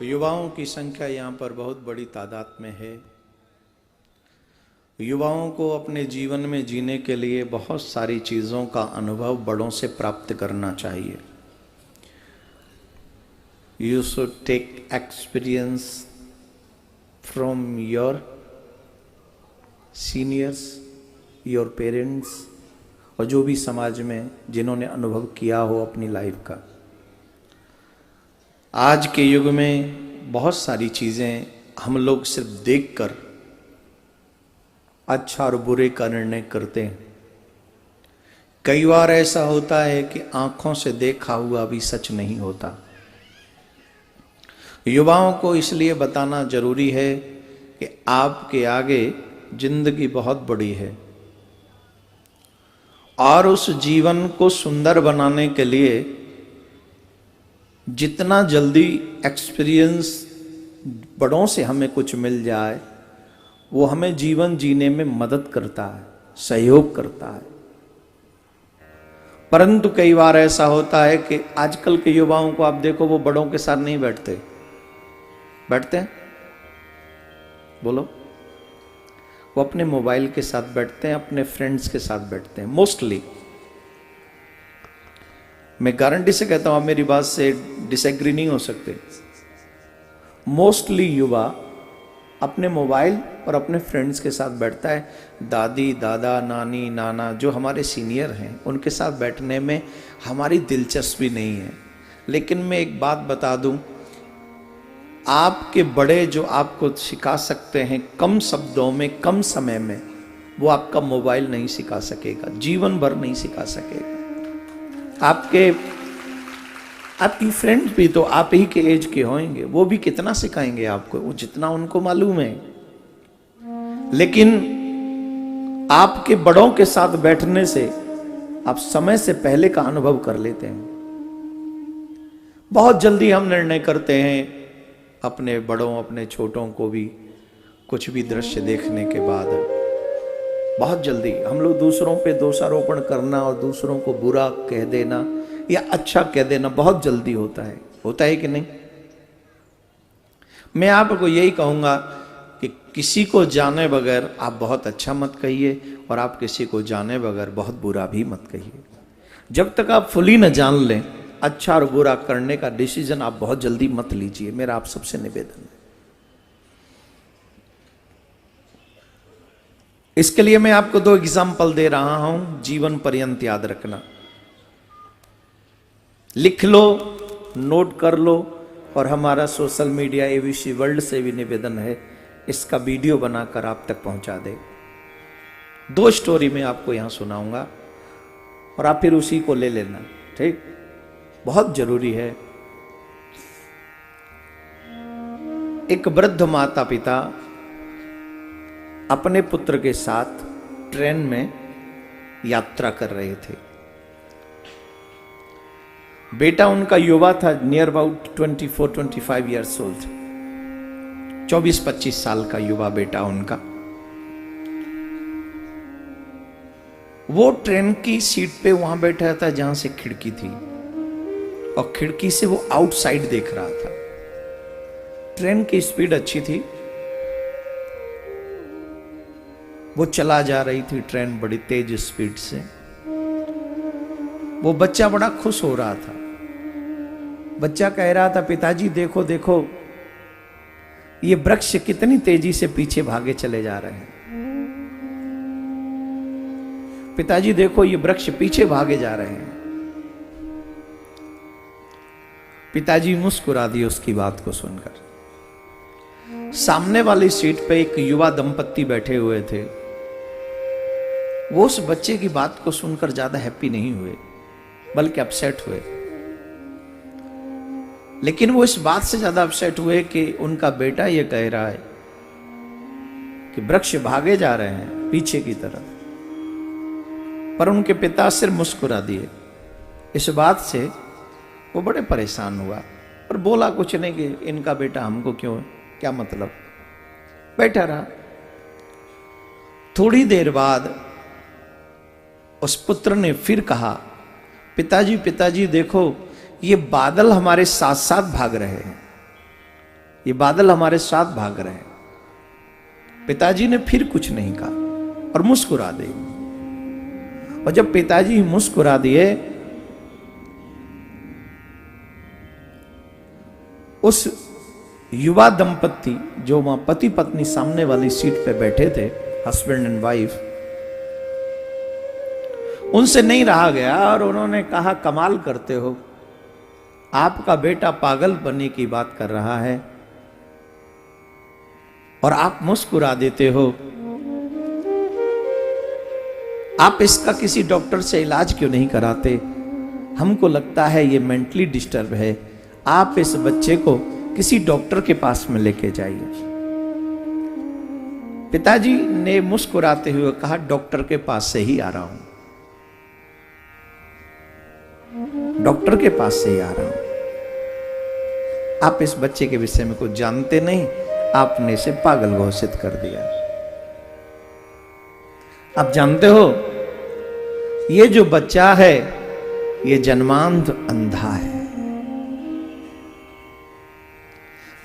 युवाओं की संख्या यहाँ पर बहुत बड़ी तादाद में है। युवाओं को अपने जीवन में जीने के लिए बहुत सारी चीज़ों का अनुभव बड़ों से प्राप्त करना चाहिए। You should take experience from your seniors, your parents, और जो भी समाज में जिन्होंने अनुभव किया हो अपनी लाइफ का। आज के युग में बहुत सारी चीज़ें हम लोग सिर्फ देखकर अच्छा और बुरे का निर्णय करते हैं। कई बार ऐसा होता है कि आंखों से देखा हुआ भी सच नहीं होता। युवाओं को इसलिए बताना जरूरी है कि आपके आगे जिंदगी बहुत बड़ी है और उस जीवन को सुंदर बनाने के लिए जितना जल्दी एक्सपीरियंस बड़ों से हमें कुछ मिल जाए वो हमें जीवन जीने में मदद करता है, सहयोग करता है। परंतु कई बार ऐसा होता है कि आजकल के युवाओं को आप देखो, वो बड़ों के साथ नहीं बैठते हैं? बोलो। वो अपने मोबाइल के साथ बैठते हैं, अपने फ्रेंड्स के साथ बैठते हैं मोस्टली। मैं गारंटी से कहता हूं, आप मेरी बात से डिसएग्री नहीं हो सकते। मोस्टली युवा अपने मोबाइल और अपने फ्रेंड्स के साथ बैठता है। दादी, दादा, नानी, नाना जो हमारे सीनियर हैं उनके साथ बैठने में हमारी दिलचस्पी नहीं है। लेकिन मैं एक बात बता दूं, आपके बड़े जो आपको सिखा सकते हैं कम शब्दों में, कम समय में, वो आपका मोबाइल नहीं सिखा सकेगा, जीवन भर नहीं सिखा सकेगा। आपकी फ्रेंड्स भी तो आप ही के एज के होंगे, वो भी कितना सिखाएंगे आपको, वो जितना उनको मालूम है। लेकिन आपके बड़ों के साथ बैठने से आप समय से पहले का अनुभव कर लेते हैं। बहुत जल्दी हम निर्णय करते हैं अपने बड़ों, अपने छोटों को भी कुछ भी दृश्य देखने के बाद बहुत जल्दी हम लोग दूसरों पे दोषारोपण करना और दूसरों को बुरा कह देना या अच्छा कह देना बहुत जल्दी होता है कि नहीं? मैं आपको यही कहूंगा कि किसी को जाने बगैर आप बहुत अच्छा मत कहिए और आप किसी को जाने बगैर बहुत बुरा भी मत कहिए। जब तक आप फुली न जान लें, अच्छा और बुरा करने का डिसीजन आप बहुत जल्दी मत लीजिए। मेरा आप सबसे निवेदन है। इसके लिए मैं आपको 2 एग्जाम्पल दे रहा हूं, जीवन पर्यंत याद रखना। लिख लो, नोट कर लो, और हमारा सोशल मीडिया एबीसी वर्ल्ड से भी निवेदन है इसका वीडियो बनाकर आप तक पहुंचा दे। 2 स्टोरी मैं आपको यहां सुनाऊंगा और आप फिर उसी को ले लेना, ठीक? बहुत जरूरी है। एक वृद्ध माता पिता अपने पुत्र के साथ ट्रेन में यात्रा कर रहे थे। बेटा उनका युवा था, नियर अबाउट 24-25 ईयर्स ओल्ड, 24-25 साल का युवा बेटा उनका। वो ट्रेन की सीट पे वहां बैठा था जहां से खिड़की थी, और खिड़की से वो आउटसाइड देख रहा था। ट्रेन की स्पीड अच्छी थी, वो चला जा रही थी ट्रेन बड़ी तेज स्पीड से। वो बच्चा बड़ा खुश हो रहा था। बच्चा कह रहा था, पिताजी देखो देखो, ये वृक्ष कितनी तेजी से पीछे भागे चले जा रहे हैं। पिताजी देखो, ये वृक्ष पीछे भागे जा रहे हैं। पिताजी मुस्कुरा दिए उसकी बात को सुनकर। सामने वाली सीट पे एक युवा दंपत्ति बैठे हुए थे। वो उस बच्चे की बात को सुनकर ज्यादा हैप्पी नहीं हुए, बल्कि अपसेट हुए। लेकिन वो इस बात से ज्यादा अपसेट हुए कि उनका बेटा ये कह रहा है कि वृक्ष भागे जा रहे हैं पीछे की तरफ। पर उनके पिता सिर्फ मुस्कुरा दिए। इस बात से वो बड़े परेशान हुआ और बोला कुछ नहीं कि इनका बेटा हमको क्यों, क्या मतलब, बैठा रहा। थोड़ी देर बाद उस पुत्र ने फिर कहा, पिताजी पिताजी देखो, ये बादल हमारे साथ साथ भाग रहे हैं। ये बादल हमारे साथ भाग रहे हैं। पिताजी ने फिर कुछ नहीं कहा और मुस्कुरा दिए। और जब पिताजी मुस्कुरा दिए, उस युवा दंपत्ति जो वहां पति पत्नी सामने वाली सीट पे बैठे थे, हस्बैंड एंड वाइफ, उनसे नहीं रहा गया और उन्होंने कहा, कमाल करते हो, आपका बेटा पागल बनने की बात कर रहा है और आप मुस्कुरा देते हो। आप इसका किसी डॉक्टर से इलाज क्यों नहीं कराते? हमको लगता है ये मेंटली डिस्टर्ब है, आप इस बच्चे को किसी डॉक्टर के पास में लेके जाइए। पिताजी ने मुस्कुराते हुए कहा, डॉक्टर के पास से ही आ रहा हूं, डॉक्टर के पास से ही आ रहा हूं। आप इस बच्चे के विषय में कुछ जानते नहीं, आपने इसे पागल घोषित कर दिया। आप जानते हो, ये जो बच्चा है ये जन्मांध अंधा है,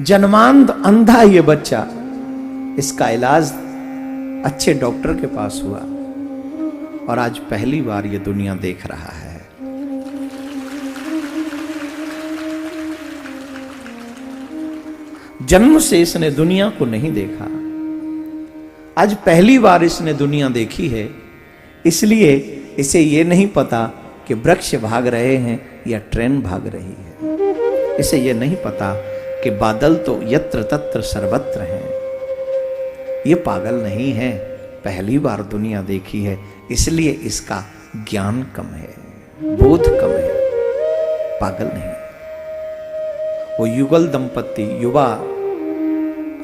जन्मांध अंधा ये बच्चा। इसका इलाज अच्छे डॉक्टर के पास हुआ और आज पहली बार ये दुनिया देख रहा है। जन्म से इसने दुनिया को नहीं देखा, आज पहली बार इसने दुनिया देखी है। इसलिए इसे ये नहीं पता कि वृक्ष भाग रहे हैं या ट्रेन भाग रही है। इसे ये नहीं पता कि बादल तो यत्र तत्र सर्वत्र हैं। ये पागल नहीं है, पहली बार दुनिया देखी है, इसलिए इसका ज्ञान कम है, बोध कम है, पागल नहीं। वो युगल दंपत्ति, युवा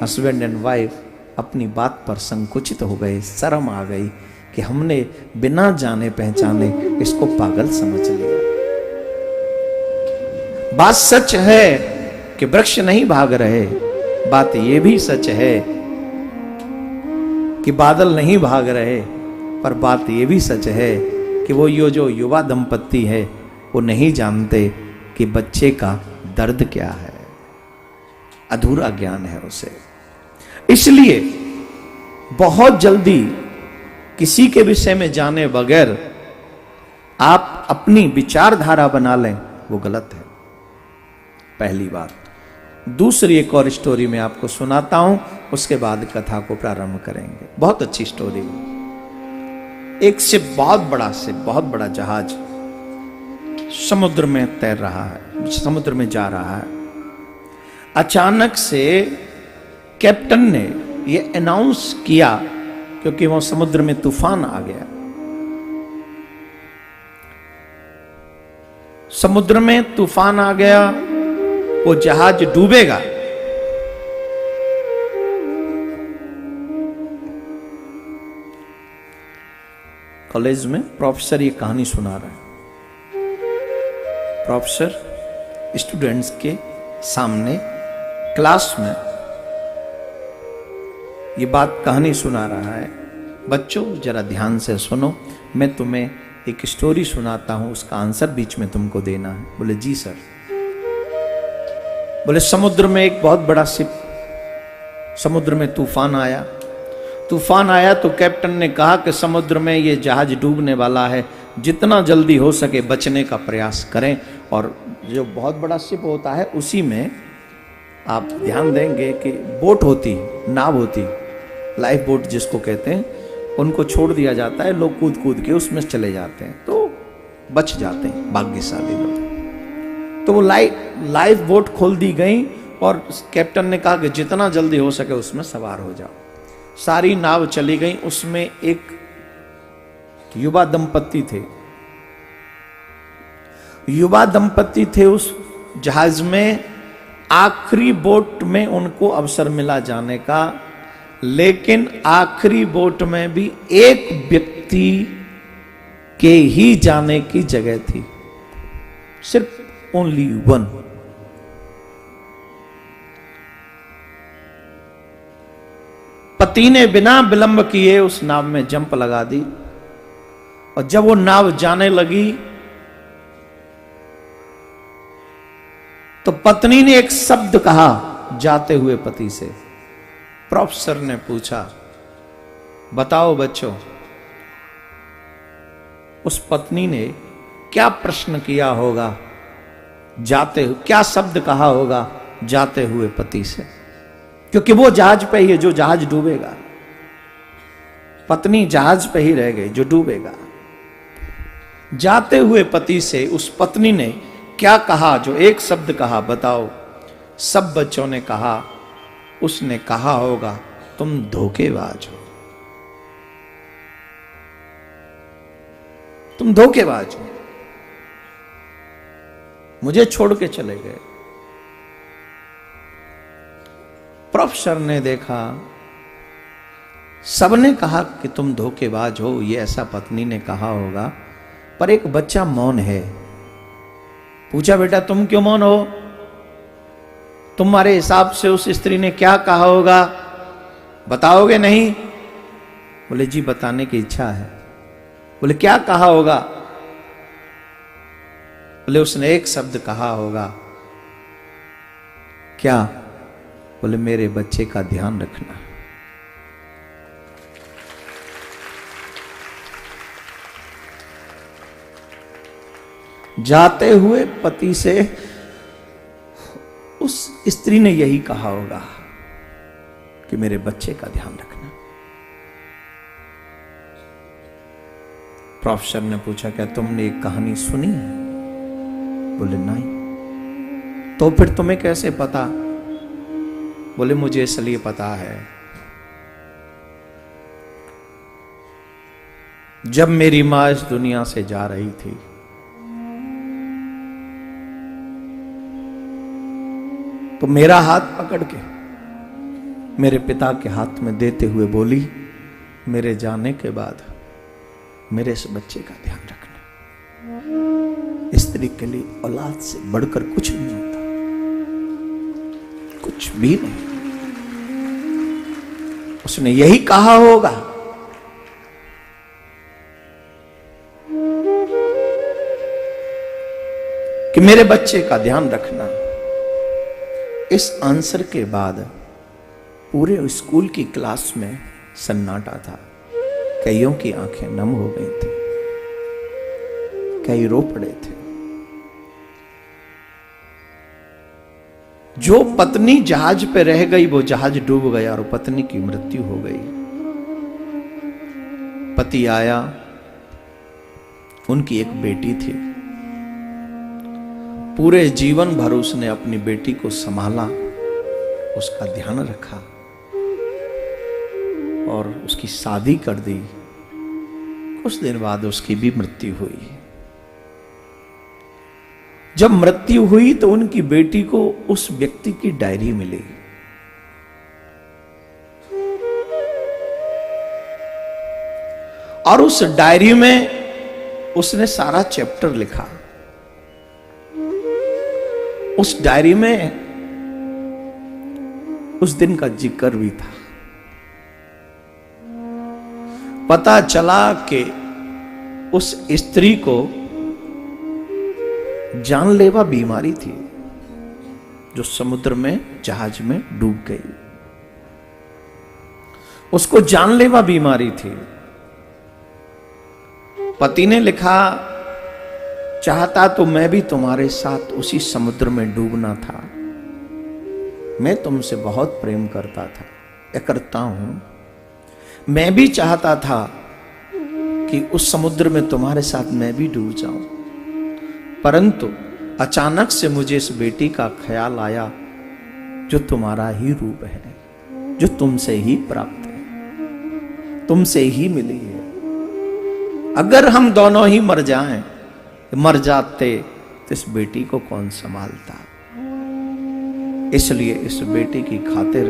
हस्बैंड एंड वाइफ अपनी बात पर संकुचित हो गए, शर्म आ गई कि हमने बिना जाने पहचाने इसको पागल समझ लिया। बात सच है कि वृक्ष नहीं भाग रहे, बात यह भी सच है कि बादल नहीं भाग रहे, पर बात यह भी सच है कि वो जो युवा दंपत्ति है वो नहीं जानते कि बच्चे का दर्द क्या है, अधूरा ज्ञान है उसे। इसलिए बहुत जल्दी किसी के विषय में जाने बगैर आप अपनी विचारधारा बना लें, वो गलत है, पहली बात। दूसरी एक और स्टोरी मैं आपको सुनाता हूं, उसके बाद कथा को प्रारंभ करेंगे। बहुत अच्छी स्टोरी है। एक शिप, बहुत बड़ा जहाज समुद्र में तैर रहा है, समुद्र में जा रहा है। अचानक से कैप्टन ने यह अनाउंस किया, क्योंकि वह समुद्र में तूफान आ गया। समुद्र में तूफान आ गया, वो जहाज डूबेगा। कॉलेज में प्रोफेसर ये कहानी सुना रहा है। प्रोफेसर स्टूडेंट्स के सामने क्लास में ये बात कहानी सुना रहा है। बच्चों जरा ध्यान से सुनो, मैं तुम्हें एक स्टोरी सुनाता हूं, उसका आंसर बीच में तुमको देना है। बोले जी सर। बोले समुद्र में एक बहुत बड़ा शिप, समुद्र में तूफान आया। तूफान आया तो कैप्टन ने कहा कि समुद्र में ये जहाज डूबने वाला है, जितना जल्दी हो सके बचने का प्रयास करें। और जो बहुत बड़ा शिप होता है उसी में आप ध्यान देंगे कि बोट होती, नाव होती, लाइफ बोट जिसको कहते हैं, उनको छोड़ दिया जाता है, लोग कूद कूद के उसमें चले जाते हैं तो बच जाते हैं भाग्यशाली लोग। तो वो लाइफ बोट खोल दी गई और कैप्टन ने कहा कि जितना जल्दी हो सके उसमें सवार हो जाओ। सारी नाव चली गई, उसमें एक युवा दंपत्ति थे। युवा दंपत्ति थे उस जहाज में। आखिरी बोट में उनको अवसर मिला जाने का, लेकिन आखिरी बोट में भी एक व्यक्ति के ही जाने की जगह थी, सिर्फ ओनली वन। पति ने बिना विलंब किए उस नाव में जंप लगा दी, और जब वो नाव जाने लगी तो पत्नी ने एक शब्द कहा, जाते हुए पति से। प्रोफेसर ने पूछा, बताओ बच्चों, उस पत्नी ने क्या प्रश्न किया होगा जाते हुए, क्या शब्द कहा होगा जाते हुए पति से? क्योंकि वो जहाज पे ही है जो जहाज डूबेगा, पत्नी जहाज पे ही रह गई जो डूबेगा। जाते हुए पति से उस पत्नी ने क्या कहा, जो एक शब्द कहा, बताओ। सब बच्चों ने कहा, उसने कहा होगा, तुम धोखेबाज हो, तुम धोखेबाज हो, मुझे छोड़ के चले गए। प्रोफेसर ने देखा, सबने कहा कि तुम धोखेबाज हो, ये ऐसा पत्नी ने कहा होगा, पर एक बच्चा मौन है। पूछा, बेटा तुम क्यों मौन हो? तुम्हारे हिसाब से उस स्त्री ने क्या कहा होगा, बताओगे नहीं? बोले जी बताने की इच्छा है। बोले क्या कहा होगा? बोले उसने एक शब्द कहा होगा। क्या? बोले मेरे बच्चे का ध्यान रखना। जाते हुए पति से उस स्त्री ने यही कहा होगा कि मेरे बच्चे का ध्यान रखना। प्रोफेसर ने पूछा, क्या तुमने एक कहानी सुनी है? बोले नहीं। तो फिर तुम्हें कैसे पता? बोले मुझे इसलिए पता है, जब मेरी मां इस दुनिया से जा रही थी, तो मेरा हाथ पकड़ के मेरे पिता के हाथ में देते हुए बोली, मेरे जाने के बाद मेरे इस बच्चे का ध्यान रखना। स्त्री के लिए औलाद से बढ़कर कुछ नहीं होता, कुछ भी नहीं। उसने यही कहा होगा। कि मेरे बच्चे का ध्यान रखना। इस आंसर के बाद पूरे स्कूल की क्लास में सन्नाटा था। कईयों की आंखें नम हो गई थी, कई रो पड़े थे। जो पत्नी जहाज पे रह गई वो जहाज डूब गया और पत्नी की मृत्यु हो गई। पति आया, उनकी एक बेटी थी। पूरे जीवन भर उसने अपनी बेटी को संभाला, उसका ध्यान रखा और उसकी शादी कर दी। कुछ दिन बाद उसकी भी मृत्यु हुई। जब मृत्यु हुई तो उनकी बेटी को उस व्यक्ति की डायरी मिली। और उस डायरी में उसने सारा चैप्टर लिखा। उस डायरी में उस दिन का जिक्र भी था। पता चला कि उस स्त्री को जानलेवा बीमारी थी, जो समुद्र में जहाज में डूब गई। उसको जानलेवा बीमारी थी। पति ने लिखा, चाहता तो मैं भी तुम्हारे साथ उसी समुद्र में डूबना था। मैं तुमसे बहुत प्रेम करता था या करता हूं। मैं भी चाहता था कि उस समुद्र में तुम्हारे साथ मैं भी डूब जाऊं, परंतु अचानक से मुझे इस बेटी का ख्याल आया, जो तुम्हारा ही रूप है, जो तुमसे ही प्राप्त है, तुमसे ही मिली है। अगर हम दोनों ही मर जाते तो इस बेटी को कौन संभालता। इसलिए इस बेटी की खातिर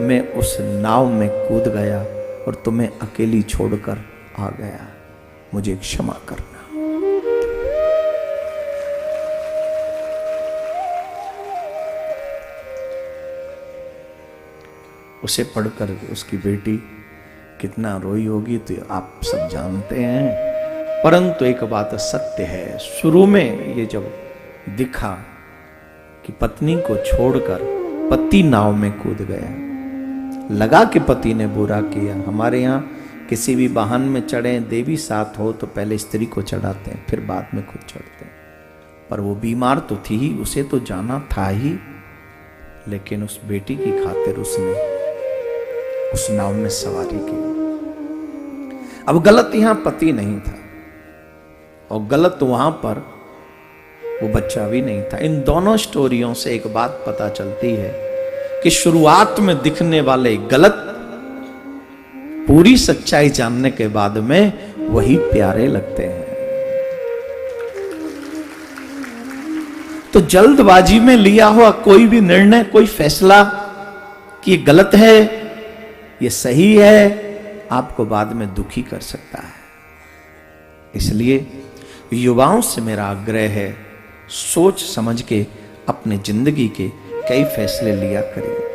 मैं उस नाव में कूद गया और तुम्हें अकेली छोड़कर आ गया। मुझे क्षमा करना। उसे पढ़कर उसकी बेटी कितना रोई होगी तो आप सब जानते हैं। परंतु एक बात सत्य है, शुरू में ये जब दिखा कि पत्नी को छोड़कर पति नाव में कूद गया। लगा कि पति ने बुरा किया। हमारे यहाँ किसी भी वाहन में चढ़े, देवी साथ हो तो पहले स्त्री को चढ़ाते हैं, फिर बाद में खुद चढ़ते हैं। पर वो बीमार तो थी ही, उसे तो जाना था ही, लेकिन उस बेटी की खातिर उसने उस नाव में सवारी की। अब गलत यहां पति नहीं था और गलत वहां पर वो बच्चा भी नहीं था। इन दोनों स्टोरियों से एक बात पता चलती है कि शुरुआत में दिखने वाले गलत पूरी सच्चाई जानने के बाद में वही प्यारे लगते हैं। तो जल्दबाजी में लिया हुआ कोई भी निर्णय, कोई फैसला कि ये गलत है, ये सही है, आपको बाद में दुखी कर सकता है। इसलिए युवाओं से मेरा आग्रह है, सोच समझ के अपने जिंदगी के कई फैसले लिया करिए।